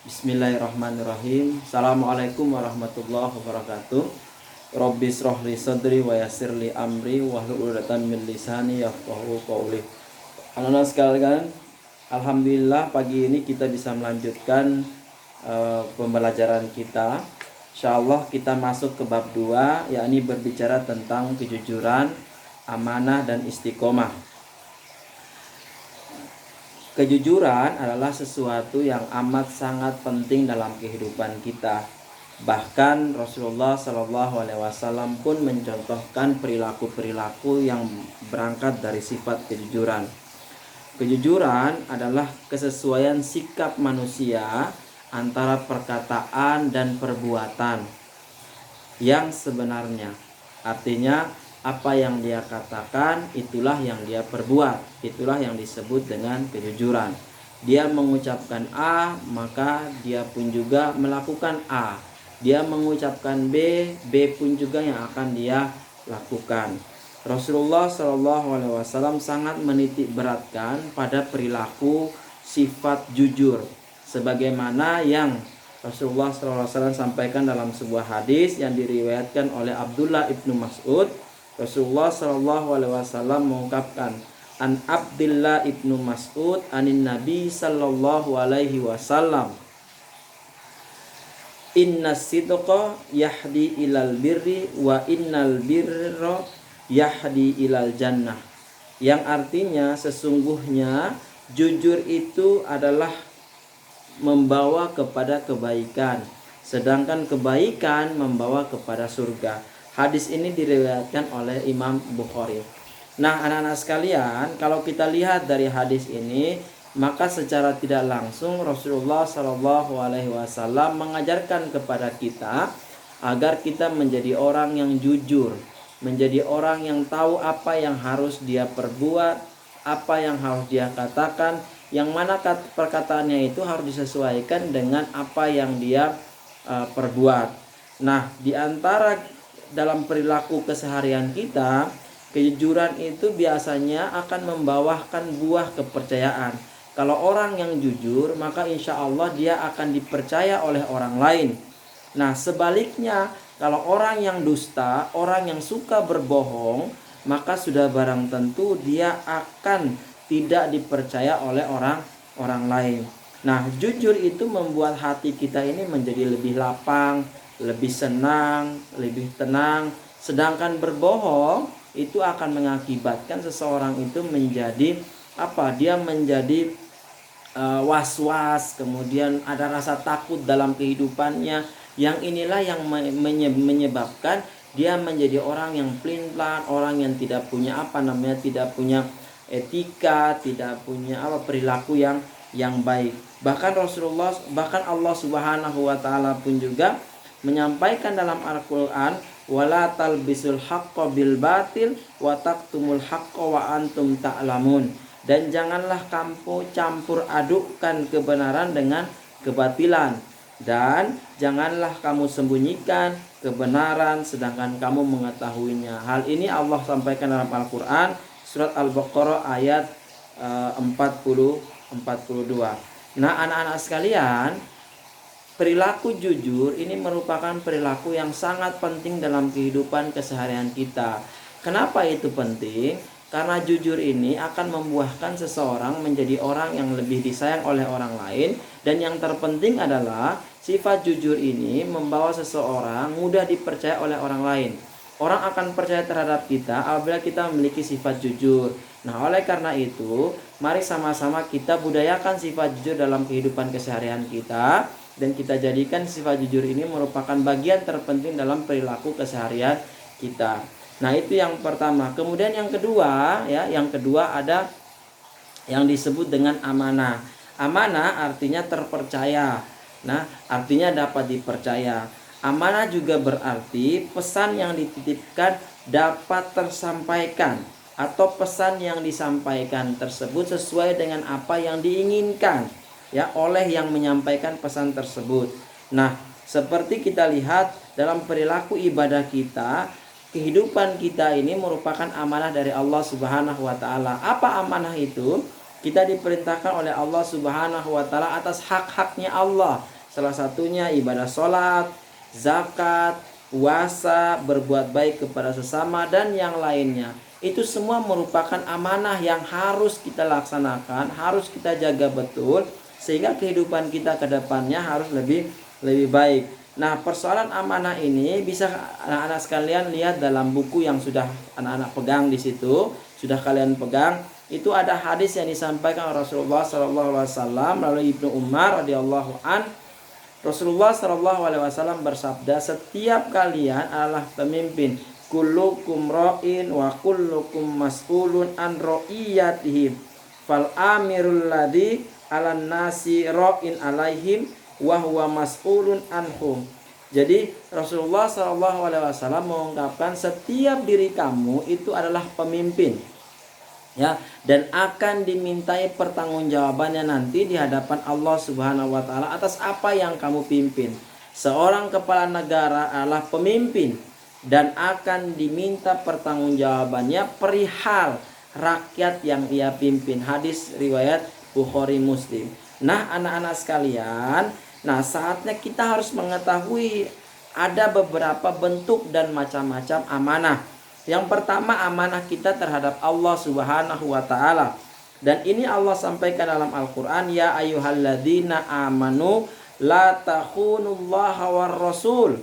Bismillahirrahmanirrahim. Assalamualaikum warahmatullahi wabarakatuh. Rabbi shrah li sadri wa yassir li amri wahlul 'uqdatam min lisani yafqahu qawli. Anak-anak sekalian, alhamdulillah pagi ini kita bisa melanjutkan pembelajaran kita. Insyaallah kita masuk ke bab 2, yakni berbicara tentang kejujuran, amanah dan istiqomah. Kejujuran adalah sesuatu yang amat sangat penting dalam kehidupan kita. Bahkan Rasulullah SAW pun mencontohkan perilaku-perilaku yang berangkat dari sifat kejujuran. Kejujuran adalah kesesuaian sikap manusia antara perkataan dan perbuatan yang sebenarnya. Artinya apa yang dia katakan itulah yang dia perbuat. Itulah yang disebut dengan kejujuran. Dia mengucapkan A, maka dia pun juga melakukan A. Dia mengucapkan B, B pun juga yang akan dia lakukan. Rasulullah SAW sangat menitik beratkan pada perilaku sifat jujur, sebagaimana yang Rasulullah SAW sampaikan dalam sebuah hadis yang diriwayatkan oleh Abdullah ibnu Mas'ud. Rasulullah SAW mengungkapkan, an Abdullah ibnu Mas'ud anin Nabi sallallahu alaihi wasallam, inna sidqa yahdi ilal birri wa innal birra yahdi ilal jannah. Yang artinya sesungguhnya jujur itu adalah membawa kepada kebaikan, sedangkan kebaikan membawa kepada surga. Hadis ini diriwayatkan oleh Imam Bukhari. Nah, anak-anak sekalian, kalau kita lihat dari hadis ini, maka secara tidak langsung Rasulullah SAW mengajarkan kepada kita agar kita menjadi orang yang jujur, menjadi orang yang tahu apa yang harus dia perbuat, apa yang harus dia katakan, yang mana perkataannya itu harus disesuaikan dengan apa yang dia perbuat. Nah, di antara dalam perilaku keseharian kita, kejujuran itu biasanya akan membawakan buah kepercayaan. Kalau orang yang jujur, maka insya Allah dia akan dipercaya oleh orang lain. Nah, sebaliknya, kalau orang yang dusta, orang yang suka berbohong, maka sudah barang tentu dia akan tidak dipercaya oleh orang lain. Nah, jujur itu membuat hati kita ini menjadi lebih lapang, lebih senang, lebih tenang. Sedangkan berbohong itu akan mengakibatkan seseorang itu menjadi dia menjadi was-was, kemudian ada rasa takut dalam kehidupannya. Yang inilah yang menyebabkan dia menjadi orang yang pelin-pelan, orang yang tidak punya tidak punya etika, tidak punya perilaku yang baik. Bahkan Allah Subhanahu wa taala pun juga menyampaikan dalam Al-Qur'an, wala talbisul haqqo bil batil wa taktumul haqqo wa antum ta'lamun. Dan janganlah kamu campur adukkan kebenaran dengan kebatilan, dan janganlah kamu sembunyikan kebenaran sedangkan kamu mengetahuinya. Hal ini Allah sampaikan dalam Al-Qur'an surat Al-Baqarah ayat 42. Nah, anak-anak sekalian, perilaku jujur ini merupakan perilaku yang sangat penting dalam kehidupan keseharian kita. Kenapa itu penting? Karena jujur ini akan membuahkan seseorang menjadi orang yang lebih disayang oleh orang lain. Dan yang terpenting adalah sifat jujur ini membawa seseorang mudah dipercaya oleh orang lain. Orang akan percaya terhadap kita apabila kita memiliki sifat jujur. Nah, oleh karena itu, mari sama-sama kita budayakan sifat jujur dalam kehidupan keseharian kita. Dan kita jadikan sifat jujur ini merupakan bagian terpenting dalam perilaku keseharian kita. Nah, itu yang pertama. Kemudian yang kedua ada yang disebut dengan amanah. Amanah artinya terpercaya. Nah, artinya dapat dipercaya. Amanah juga berarti pesan yang dititipkan dapat tersampaikan, atau pesan yang disampaikan tersebut sesuai dengan apa yang diinginkan oleh yang menyampaikan pesan tersebut. Nah, seperti kita lihat dalam perilaku ibadah kita, kehidupan kita ini merupakan amanah dari Allah Subhanahu wa taala. Apa amanah itu? Kita diperintahkan oleh Allah Subhanahu wa taala atas hak-haknya Allah Salah satunya ibadah sholat, zakat, puasa, berbuat baik kepada sesama, dan yang lainnya. Itu semua merupakan amanah yang harus kita laksanakan, harus kita jaga betul, sehingga kehidupan kita ke depannya harus lebih baik. Nah, persoalan amanah ini bisa anak-anak sekalian lihat dalam buku yang sudah anak-anak pegang di situ, sudah kalian pegang. Itu ada hadis yang disampaikan Rasulullah SAW melalui Ibnu Umar radhiyallahu an. Rasulullah SAW bersabda, setiap kalian adalah pemimpin. Kullukum ra'in wa kullukum mas'ulun an ra'iyatihim. Fal amirul ladzi 'alan nasi ra'in 'alaihim wa huwa mas'ulun anhum. Jadi Rasulullah SAW mengungkapkan setiap diri kamu itu adalah pemimpin, ya, dan akan dimintai pertanggungjawabannya nanti di hadapan Allah Subhanahu wa taala atas apa yang kamu pimpin. Seorang kepala negara adalah pemimpin dan akan diminta pertanggungjawabannya perihal rakyat yang ia pimpin. Hadis riwayat Bukhari Muslim. Nah, anak-anak sekalian, saatnya kita harus mengetahui ada beberapa bentuk dan macam-macam amanah. Yang pertama, amanah kita terhadap Allah Subhanahu wa taala. Dan ini Allah sampaikan dalam Al-Qur'an, ya ayyuhalladzina amanu la takhunullaha war rasul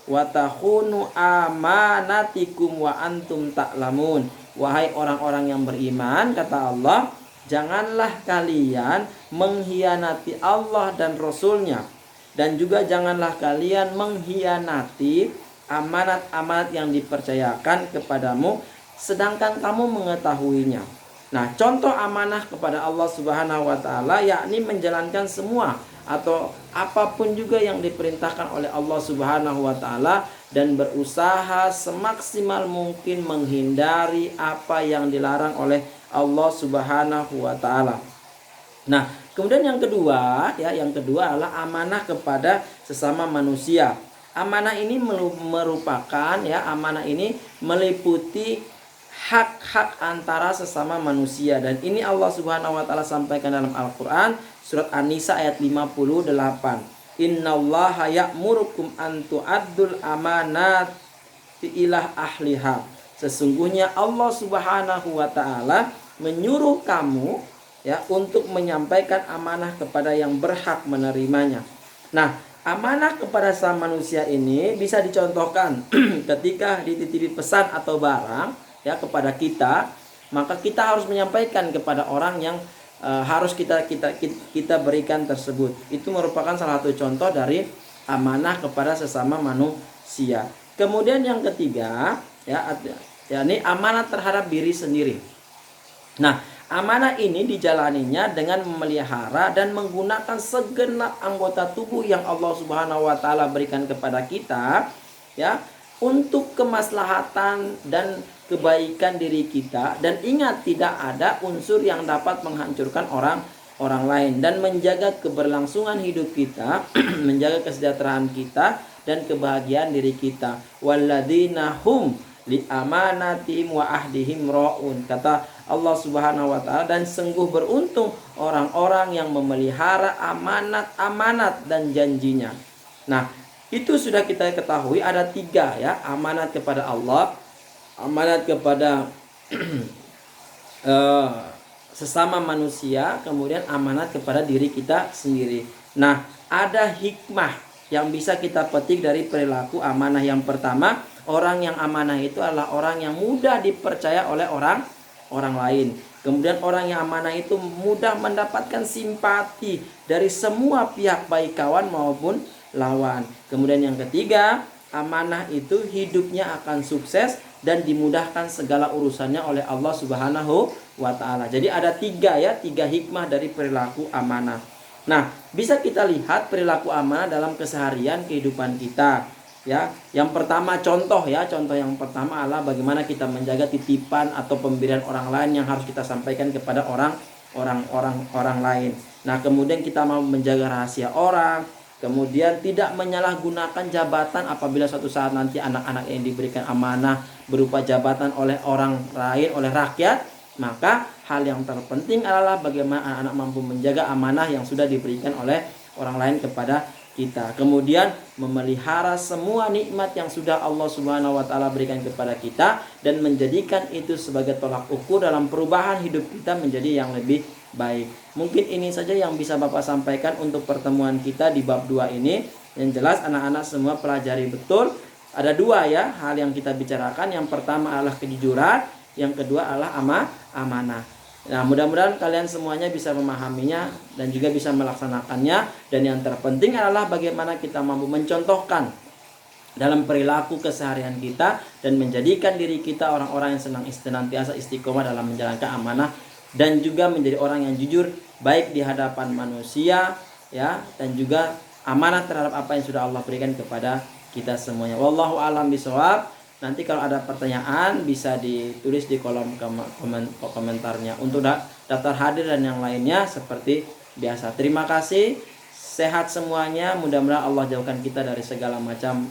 wa takhunu amanatikum wa antum ta'lamun. Wahai orang-orang yang beriman, kata Allah, janganlah kalian mengkhianati Allah dan Rasulnya, dan juga janganlah kalian mengkhianati amanat-amanat yang dipercayakan kepadamu sedangkan kamu mengetahuinya. Nah, contoh amanah kepada Allah Subhanahu wa taala yakni menjalankan semua atau apapun juga yang diperintahkan oleh Allah Subhanahu wa taala dan berusaha semaksimal mungkin menghindari apa yang dilarang oleh Allah Subhanahu wa taala. Nah, kemudian yang kedua adalah amanah kepada sesama manusia. Amanah ini merupakan amanah ini meliputi hak-hak antara sesama manusia, dan ini Allah Subhanahu wa taala sampaikan dalam Al-Qur'an surat An-Nisa ayat 58. Innallaha ya'murukum an tu'addul amanati ila ahliha. Sesungguhnya Allah Subhanahu wa taala menyuruh kamu untuk menyampaikan amanah kepada yang berhak menerimanya. Nah, amanah kepada sama manusia ini bisa dicontohkan ketika dititipi pesan atau barang kepada kita, maka kita harus menyampaikan kepada orang yang harus kita berikan tersebut. Itu merupakan salah satu contoh dari amanah kepada sesama manusia. Kemudian yang ketiga ini amanah terhadap diri sendiri. Nah, amanah ini dijalaninya dengan memelihara dan menggunakan segenap anggota tubuh yang Allah Subhanahu wa taala berikan kepada kita untuk kemaslahatan dan kebaikan diri kita. Dan ingat, tidak ada unsur yang dapat menghancurkan orang lain, dan menjaga keberlangsungan hidup kita, menjaga kesejahteraan kita dan kebahagiaan diri kita. Walladzina hum li amanatihim wa ahdihim raun. Kata Allah Subhanahu wa taala, dan sungguh beruntung orang-orang yang memelihara amanat-amanat dan janjinya. Nah, itu sudah kita ketahui ada 3 amanat kepada Allah, amanat kepada sesama manusia, kemudian amanat kepada diri kita sendiri. Nah, ada hikmah yang bisa kita petik dari perilaku amanah. Yang pertama, orang yang amanah itu adalah orang yang mudah dipercaya oleh orang lain. Kemudian orang yang amanah itu mudah mendapatkan simpati dari semua pihak, baik kawan maupun lawan. Kemudian yang ketiga, amanah itu hidupnya akan sukses dan dimudahkan segala urusannya oleh Allah Subhanahu wa taala. Jadi ada 3 hikmah dari perilaku amanah. Nah, bisa kita lihat perilaku amanah dalam keseharian kehidupan kita. Yang pertama contoh yang pertama adalah bagaimana kita menjaga titipan atau pemberian orang lain yang harus kita sampaikan kepada orang lain. Nah, kemudian kita mau menjaga rahasia orang, kemudian tidak menyalahgunakan jabatan apabila suatu saat nanti anak-anak yang diberikan amanah berupa jabatan oleh orang lain, oleh rakyat, maka hal yang terpenting adalah bagaimana anak-anak mampu menjaga amanah yang sudah diberikan oleh orang lain kepada kita. Kemudian memelihara semua nikmat yang sudah Allah Subhanahu wa taala berikan kepada kita dan menjadikan itu sebagai tolak ukur dalam perubahan hidup kita menjadi yang lebih baik. Mungkin ini saja yang bisa Bapak sampaikan untuk pertemuan kita di bab 2 ini. Yang jelas anak-anak semua pelajari betul. Ada dua ya hal yang kita bicarakan. Yang pertama adalah kejujuran, yang kedua adalah amanah. Nah, mudah-mudahan kalian semuanya bisa memahaminya dan juga bisa melaksanakannya. Dan yang terpenting adalah bagaimana kita mampu mencontohkan dalam perilaku keseharian kita dan menjadikan diri kita orang-orang yang senantiasa istiqomah dalam menjalankan amanah dan juga menjadi orang yang jujur baik di hadapan manusia ya, dan juga amanah terhadap apa yang sudah Allah berikan kepada kita semuanya. Wallahu a'lam bishawab. Nanti kalau ada pertanyaan bisa ditulis di kolom komentarnya. Untuk daftar hadir dan yang lainnya seperti biasa. Terima kasih. Sehat semuanya. Mudah-mudahan Allah jauhkan kita dari segala macam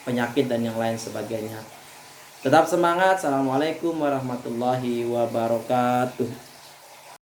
penyakit dan yang lain sebagainya. Tetap semangat. Assalamualaikum warahmatullahi wabarakatuh.